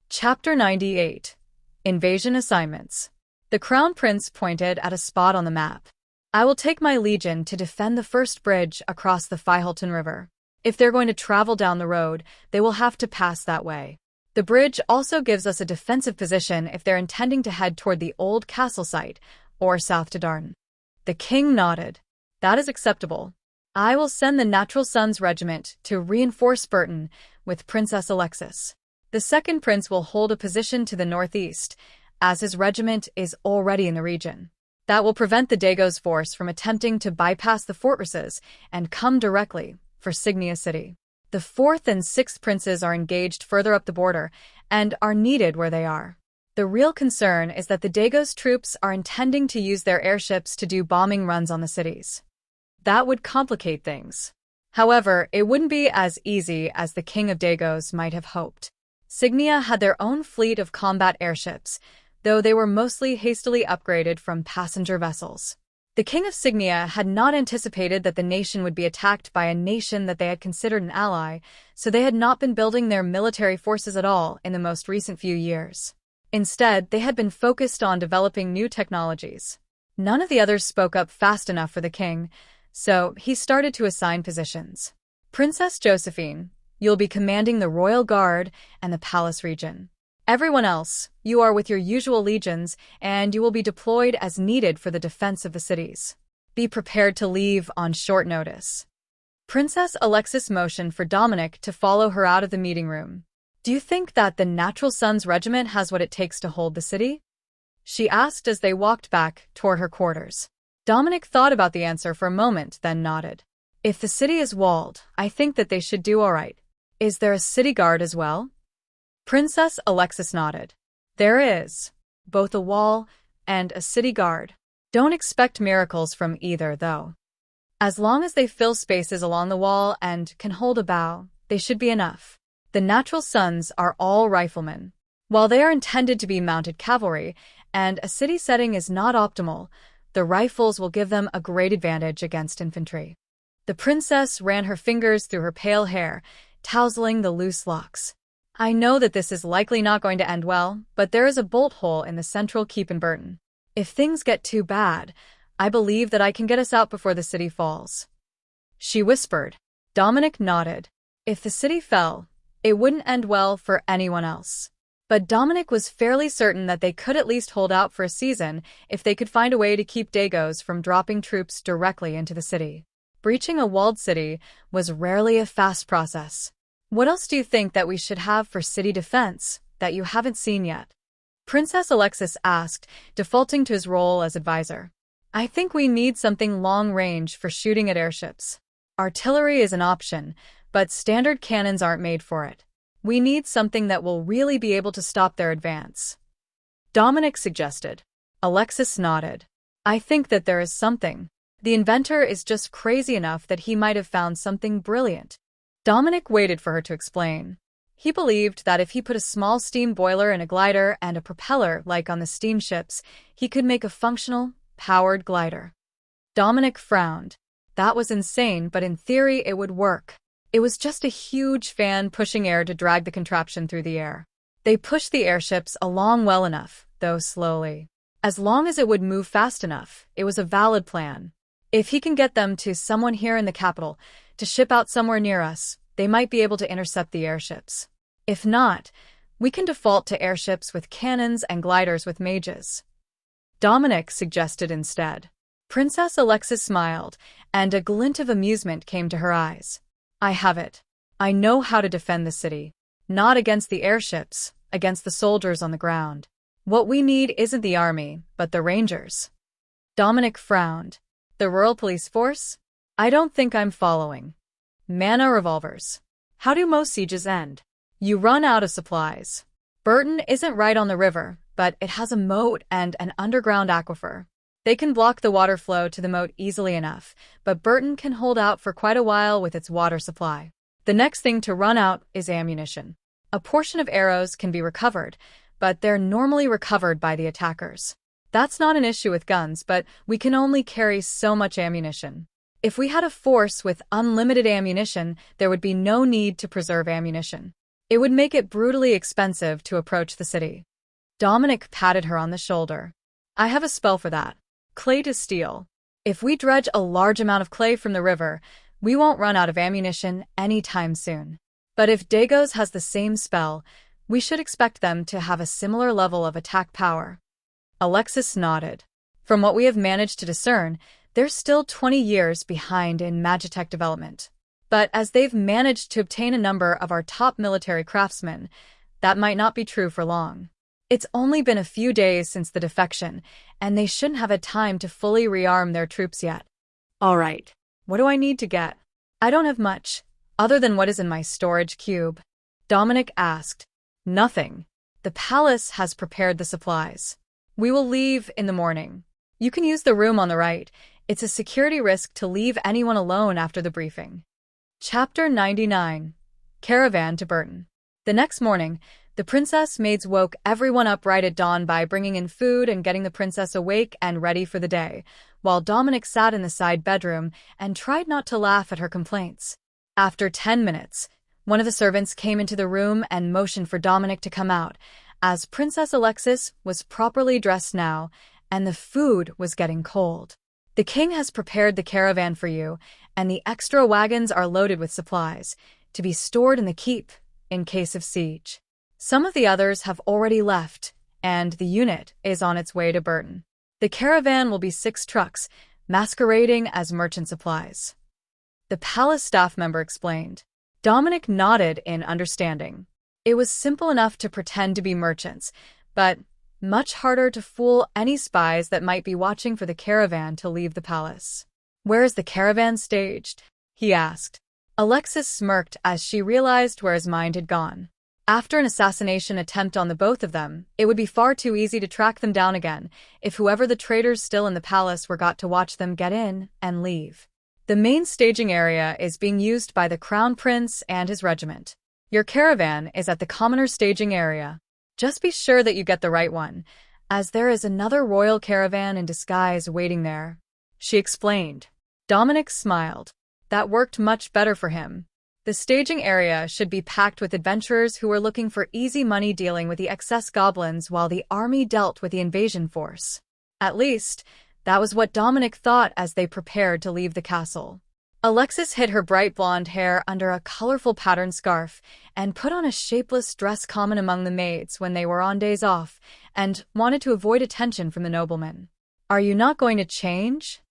Chapter 98. Invasion Assignments. The Crown Prince pointed at a spot on the map. "I will take my legion to defend the first bridge across the Fihalton River. If they're going to travel down the road, they will have to pass that way. The bridge also gives us a defensive position if they're intending to head toward the old castle site, or south to Darton." The king nodded. "That is acceptable. I will send the Natural Sons Regiment to reinforce Burton with Princess Alexis. The second prince will hold a position to the northeast, as his regiment is already in the region. That will prevent the Dagos force from attempting to bypass the fortresses and come directly for Signia City. The fourth and sixth princes are engaged further up the border and are needed where they are. The real concern is that the Dagos troops are intending to use their airships to do bombing runs on the cities. That would complicate things. However, it wouldn't be as easy as the King of Dagos might have hoped. Signia had their own fleet of combat airships, though they were mostly hastily upgraded from passenger vessels. The King of Signia had not anticipated that the nation would be attacked by a nation that they had considered an ally, so they had not been building their military forces at all in the most recent few years. Instead, they had been focused on developing new technologies. None of the others spoke up fast enough for the king, so he started to assign positions. "Princess Josephine, you'll be commanding the Royal Guard and the Palace region. Everyone else, you are with your usual legions, and you will be deployed as needed for the defense of the cities. Be prepared to leave on short notice." Princess Alexis motioned for Dominic to follow her out of the meeting room. "Do you think that the Natural Sons Regiment has what it takes to hold the city?" she asked as they walked back toward her quarters. Dominic thought about the answer for a moment, then nodded. "If the city is walled, I think that they should do all right. Is there a city guard as well?" Princess Alexis nodded. "There is. Both a wall and a city guard. Don't expect miracles from either, though. As long as they fill spaces along the wall and can hold a bow, they should be enough. The Natural Sons are all riflemen. While they are intended to be mounted cavalry, and a city setting is not optimal, the rifles will give them a great advantage against infantry." The princess ran her fingers through her pale hair, tousling the loose locks. "I know that this is likely not going to end well, but there is a bolt hole in the central keep in Burton. If things get too bad, I believe that I can get us out before the city falls." She whispered. Dominic nodded. If the city fell, It wouldn't end well for anyone else. But Dominic was fairly certain that they could at least hold out for a season if they could find a way to keep Dagos from dropping troops directly into the city. Breaching a walled city was rarely a fast process. What else do you think that we should have for city defense that you haven't seen yet? Princess Alexis asked, defaulting to his role as advisor. I think we need something long-range for shooting at airships. Artillery is an option, but standard cannons aren't made for it. We need something that will really be able to stop their advance. Dominic suggested. Alexis nodded. I think that there is something. The inventor is just crazy enough that he might have found something brilliant. Dominic waited for her to explain. He believed that if he put a small steam boiler in a glider and a propeller like on the steamships, he could make a functional, powered glider. Dominic frowned. That was insane, but in theory it would work. It was just a huge fan pushing air to drag the contraption through the air. They pushed the airships along well enough, though slowly. As long as it would move fast enough, it was a valid plan. If he can get them to someone here in the capital, to ship out somewhere near us, they might be able to intercept the airships. If not, we can default to airships with cannons and gliders with mages. Dominic suggested instead. Princess Alexis smiled, and a glint of amusement came to her eyes. I have it. I know how to defend the city. Not against the airships, against the soldiers on the ground. What we need isn't the army, but the rangers. Dominic frowned. The rural police force? I don't think I'm following. Mana revolvers. How do most sieges end? You run out of supplies. Burton isn't right on the river, but it has a moat and an underground aquifer. They can block the water flow to the moat easily enough, but Burton can hold out for quite a while with its water supply. The next thing to run out is ammunition. A portion of arrows can be recovered, but they're normally recovered by the attackers. That's not an issue with guns, but we can only carry so much ammunition. If we had a force with unlimited ammunition, there would be no need to preserve ammunition. It would make it brutally expensive to approach the city. Dominic patted her on the shoulder. I have a spell for that. Clay to steel. If we dredge a large amount of clay from the river, we won't run out of ammunition anytime soon. But if Dagos has the same spell, we should expect them to have a similar level of attack power. Alexis nodded. From what we have managed to discern, they're still 20 years behind in Magitech development. But as they've managed to obtain a number of our top military craftsmen, that might not be true for long. It's only been a few days since the defection, and they shouldn't have had time to fully rearm their troops yet. All right. What do I need to get? I don't have much, other than what is in my storage cube. Dominic asked. Nothing. The palace has prepared the supplies. We will leave in the morning. You can use the room on the right. It's a security risk to leave anyone alone after the briefing. Chapter 99. Caravan to Burton. The next morning, the princess maids woke everyone up right at dawn by bringing in food and getting the princess awake and ready for the day, while Dominic sat in the side bedroom and tried not to laugh at her complaints. After 10 minutes, one of the servants came into the room and motioned for Dominic to come out, as Princess Alexis was properly dressed now, and the food was getting cold. The king has prepared the caravan for you, and the extra wagons are loaded with supplies, to be stored in the keep, in case of siege. Some of the others have already left, and the unit is on its way to Burton. The caravan will be 6 trucks, masquerading as merchant supplies. The palace staff member explained. Dominic nodded in understanding. It was simple enough to pretend to be merchants, but much harder to fool any spies that might be watching for the caravan to leave the palace. Where is the caravan staged? He asked. Alexis smirked as she realized where his mind had gone. After an assassination attempt on the both of them, it would be far too easy to track them down again if whoever the traitors still in the palace were got to watch them get in and leave. The main staging area is being used by the Crown Prince and his regiment. Your caravan is at the commoner staging area. Just be sure that you get the right one, as there is another royal caravan in disguise waiting there. She explained. Dominic smiled. That worked much better for him. The staging area should be packed with adventurers who were looking for easy money dealing with the excess goblins while the army dealt with the invasion force. At least, that was what Dominic thought as they prepared to leave the castle. Alexis hid her bright blonde hair under a colorful patterned scarf and put on a shapeless dress common among the maids when they were on days off and wanted to avoid attention from the nobleman. "Are you not going to change?"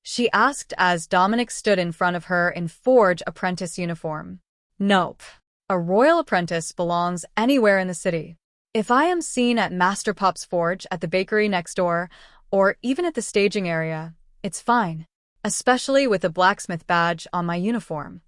she asked as Dominic stood in front of her in forge apprentice uniform. "Nope. A royal apprentice belongs anywhere in the city. If I am seen at Master Pop's forge, at the bakery next door, or even at the staging area, it's fine, especially with a blacksmith badge on my uniform."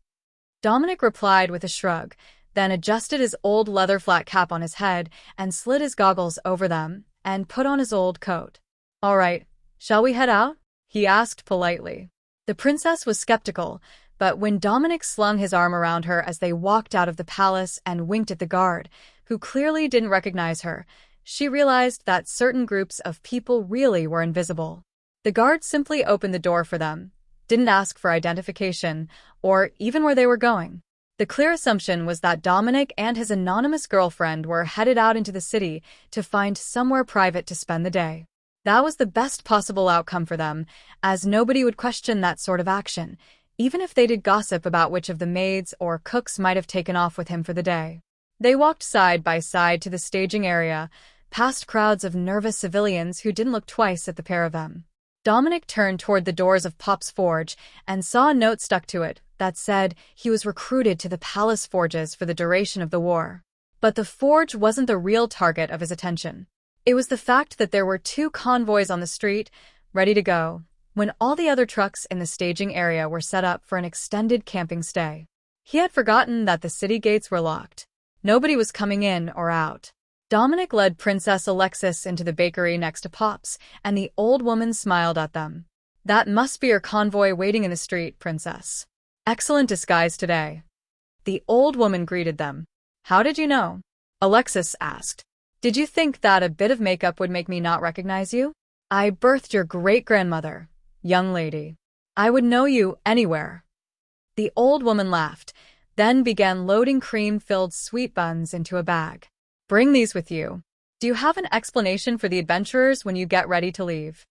Dominic replied with a shrug, then adjusted his old leather flat cap on his head and slid his goggles over them and put on his old coat. "All right, shall we head out?" he asked politely. The princess was skeptical, but when Dominic slung his arm around her as they walked out of the palace and winked at the guard, who clearly didn't recognize her, she realized that certain groups of people really were invisible. The guard simply opened the door for them, didn't ask for identification, or even where they were going. The clear assumption was that Dominic and his anonymous girlfriend were headed out into the city to find somewhere private to spend the day. That was the best possible outcome for them, as nobody would question that sort of action, even if they did gossip about which of the maids or cooks might have taken off with him for the day. They walked side by side to the staging area, past crowds of nervous civilians who didn't look twice at the pair of them. Dominic turned toward the doors of Pop's forge and saw a note stuck to it that said he was recruited to the palace forges for the duration of the war. But the forge wasn't the real target of his attention. It was the fact that there were 2 convoys on the street, ready to go, when all the other trucks in the staging area were set up for an extended camping stay. He had forgotten that the city gates were locked. Nobody was coming in or out. Dominic led Princess Alexis into the bakery next to Pop's, and the old woman smiled at them. "That must be your convoy waiting in the street, Princess. Excellent disguise today." The old woman greeted them. "How did you know?" Alexis asked. "Did you think that a bit of makeup would make me not recognize you? I birthed your great-grandmother, young lady. I would know you anywhere." The old woman laughed, then began loading cream-filled sweet buns into a bag. "Bring these with you. Do you have an explanation for the adventurers when you get ready to leave?"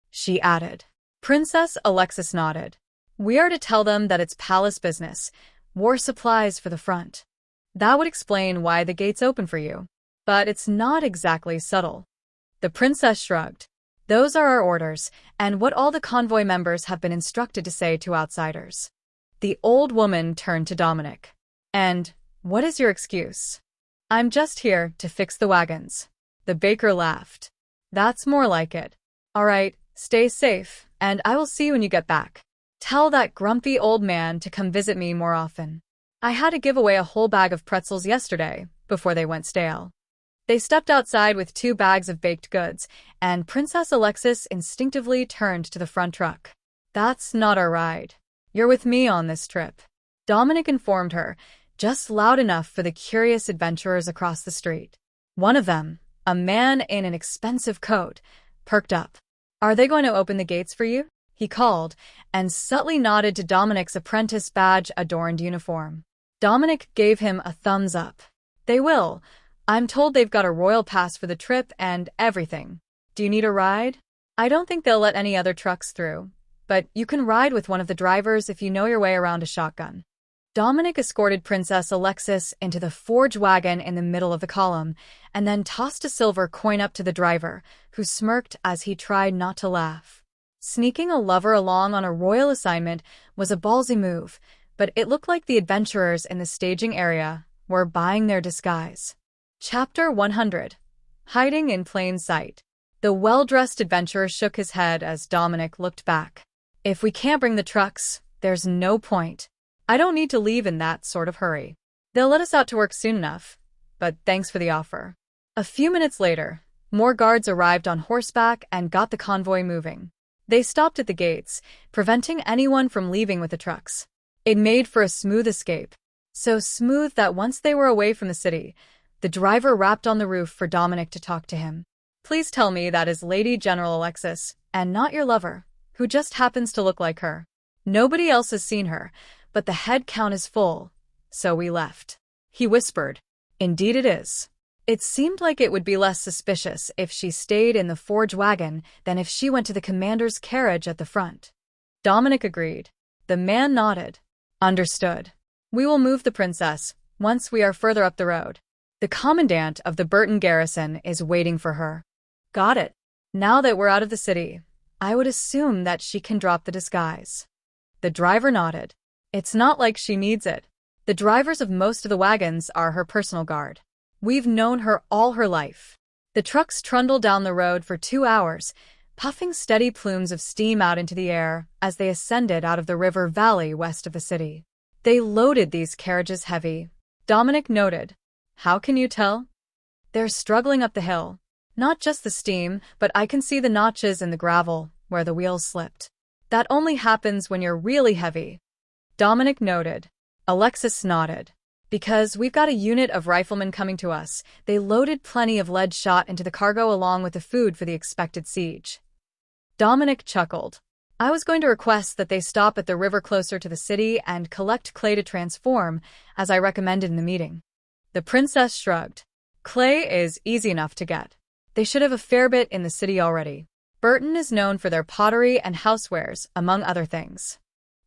she added. Princess Alexis nodded. "We are to tell them that it's palace business, war supplies for the front. That would explain why the gates open for you. But it's not exactly subtle." The princess shrugged. "Those are our orders, and what all the convoy members have been instructed to say to outsiders." The old woman turned to Dominic. "And what is your excuse?" "I'm just here to fix the wagons." The baker laughed. "That's more like it. All right, stay safe, and I will see you when you get back. Tell that grumpy old man to come visit me more often. I had to give away a whole bag of pretzels yesterday before they went stale." They stepped outside with 2 bags of baked goods, and Princess Alexis instinctively turned to the front truck. "That's not our ride. You're with me on this trip," Dominic informed her, just loud enough for the curious adventurers across the street. One of them, a man in an expensive coat, perked up. "Are they going to open the gates for you?" he called, and subtly nodded to Dominic's apprentice badge-adorned uniform. Dominic gave him a thumbs up. "They will. I'm told they've got a royal pass for the trip and everything. Do you need a ride?" "I don't think they'll let any other trucks through, but you can ride with one of the drivers if you know your way around a shotgun." Dominic escorted Princess Alexis into the forge wagon in the middle of the column, and then tossed a silver coin up to the driver, who smirked as he tried not to laugh. Sneaking a lover along on a royal assignment was a ballsy move, but it looked like the adventurers in the staging area were buying their disguise. Chapter 100. Hiding in Plain Sight. The well-dressed adventurer shook his head as Dominic looked back. "If we can't bring the trucks, there's no point. I don't need to leave in that sort of hurry. They'll let us out to work soon enough, but thanks for the offer." A few minutes later, more guards arrived on horseback and got the convoy moving. They stopped at the gates, preventing anyone from leaving with the trucks. It made for a smooth escape, so smooth that once they were away from the city, the driver rapped on the roof for Dominic to talk to him. "Please tell me that is Lady General Alexis, and not your lover, who just happens to look like her. Nobody else has seen her, but the head count is full, so we left," he whispered. "Indeed it is. It seemed like it would be less suspicious if she stayed in the forge wagon than if she went to the commander's carriage at the front." Dominic agreed. The man nodded. Understood. We will move the princess once we are further up the road. The commandant of the Burton garrison is waiting for her. Got it. Now that we're out of the city, I would assume that she can drop the disguise. The driver nodded. It's not like she needs it. The drivers of most of the wagons are her personal guard. We've known her all her life. The trucks trundled down the road for 2 hours, puffing steady plumes of steam out into the air as they ascended out of the river valley west of the city. They loaded these carriages heavy. Dominic noted. How can you tell? They're struggling up the hill. Not just the steam, but I can see the notches in the gravel where the wheels slipped. That only happens when you're really heavy. Dominic noted. Alexis nodded. Because we've got a unit of riflemen coming to us. They loaded plenty of lead shot into the cargo along with the food for the expected siege. Dominic chuckled. I was going to request that they stop at the river closer to the city and collect clay to transform, as I recommended in the meeting. The princess shrugged. Clay is easy enough to get. They should have a fair bit in the city already. Burton is known for their pottery and housewares, among other things.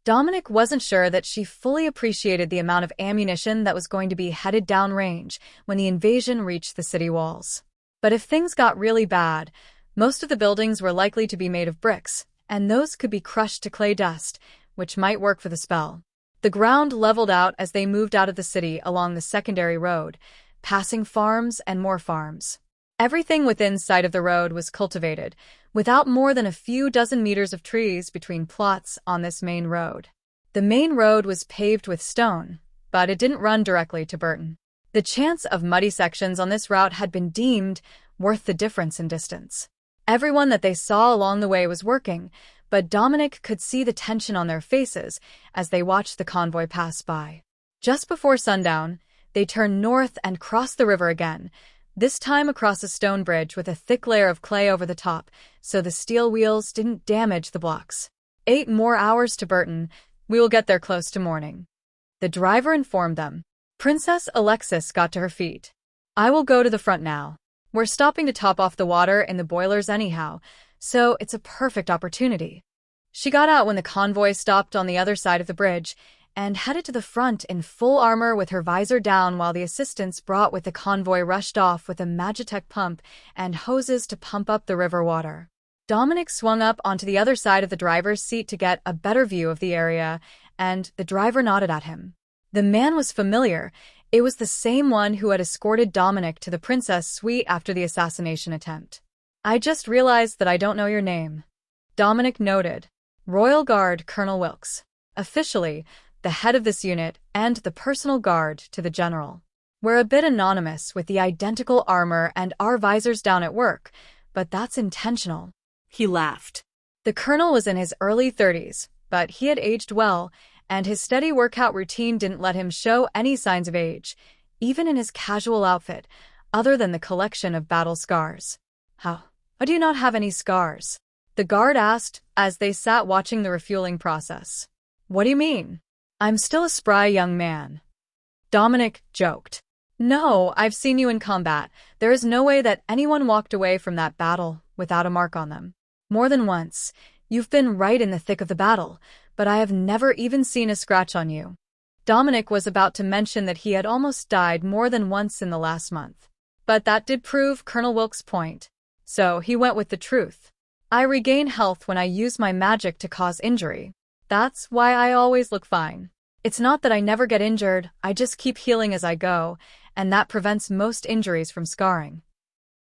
Dominic wasn't sure that she fully appreciated the amount of ammunition that was going to be headed downrange when the invasion reached the city walls. But if things got really bad, most of the buildings were likely to be made of bricks, and those could be crushed to clay dust, which might work for the spell. The ground leveled out as they moved out of the city along the secondary road, passing farms and more farms. Everything within sight of the road was cultivated, without more than a few dozen meters of trees between plots on this main road. The main road was paved with stone, but it didn't run directly to Burton. The chance of muddy sections on this route had been deemed worth the difference in distance. Everyone that they saw along the way was working, but Dominic could see the tension on their faces as they watched the convoy pass by. Just before sundown, they turned north and crossed the river again, this time across a stone bridge with a thick layer of clay over the top, so the steel wheels didn't damage the blocks. 8 more hours to Burton. We will get there close to morning. The driver informed them. Princess Alexis got to her feet. I will go to the front now. We're stopping to top off the water in the boilers anyhow, so it's a perfect opportunity. She got out when the convoy stopped on the other side of the bridge and headed to the front in full armor with her visor down while the assistants brought with the convoy rushed off with a Magitech pump and hoses to pump up the river water. Dominic swung up onto the other side of the driver's seat to get a better view of the area, and the driver nodded at him. The man was familiar. It was the same one who had escorted Dominic to the princess suite after the assassination attempt. I just realized that I don't know your name. Dominic noted. Royal Guard Colonel Wilkes. Officially, the head of this unit and the personal guard to the general. We're a bit anonymous with the identical armor and our visors down at work, but that's intentional. He laughed. The colonel was in his early 30s, but he had aged well, and his steady workout routine didn't let him show any signs of age, even in his casual outfit, other than the collection of battle scars. How do you not have any scars? The guard asked as they sat watching the refueling process. What do you mean? I'm still a spry young man. Dominic joked. No, I've seen you in combat. There is no way that anyone walked away from that battle without a mark on them. More than once, you've been right in the thick of the battle, but I have never even seen a scratch on you. Dominic was about to mention that he had almost died more than once in the last month. But that did prove Colonel Wilkes' point, so he went with the truth. I regain health when I use my magic to cause injury. That's why I always look fine. It's not that I never get injured, I just keep healing as I go, and that prevents most injuries from scarring.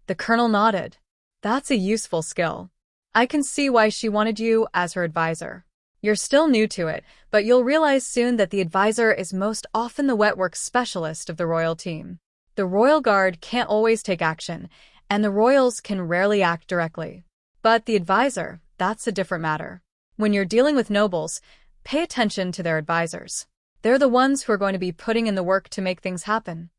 The colonel nodded. That's a useful skill. I can see why she wanted you as her advisor. You're still new to it, but you'll realize soon that the advisor is most often the wet work specialist of the royal team. The Royal Guard can't always take action, and the royals can rarely act directly. But the advisor, that's a different matter. When you're dealing with nobles, pay attention to their advisors. They're the ones who are going to be putting in the work to make things happen.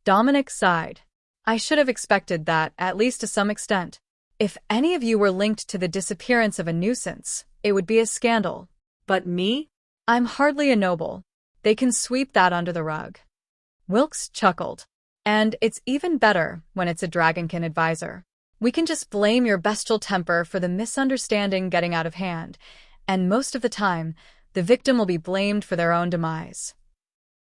Dominic sighed. I should have expected that, at least to some extent. If any of you were linked to the disappearance of a nuisance, it would be a scandal. But me? I'm hardly a noble. They can sweep that under the rug. Wilkes chuckled. And it's even better when it's a dragonkin advisor. We can just blame your bestial temper for the misunderstanding getting out of hand, and most of the time, the victim will be blamed for their own demise.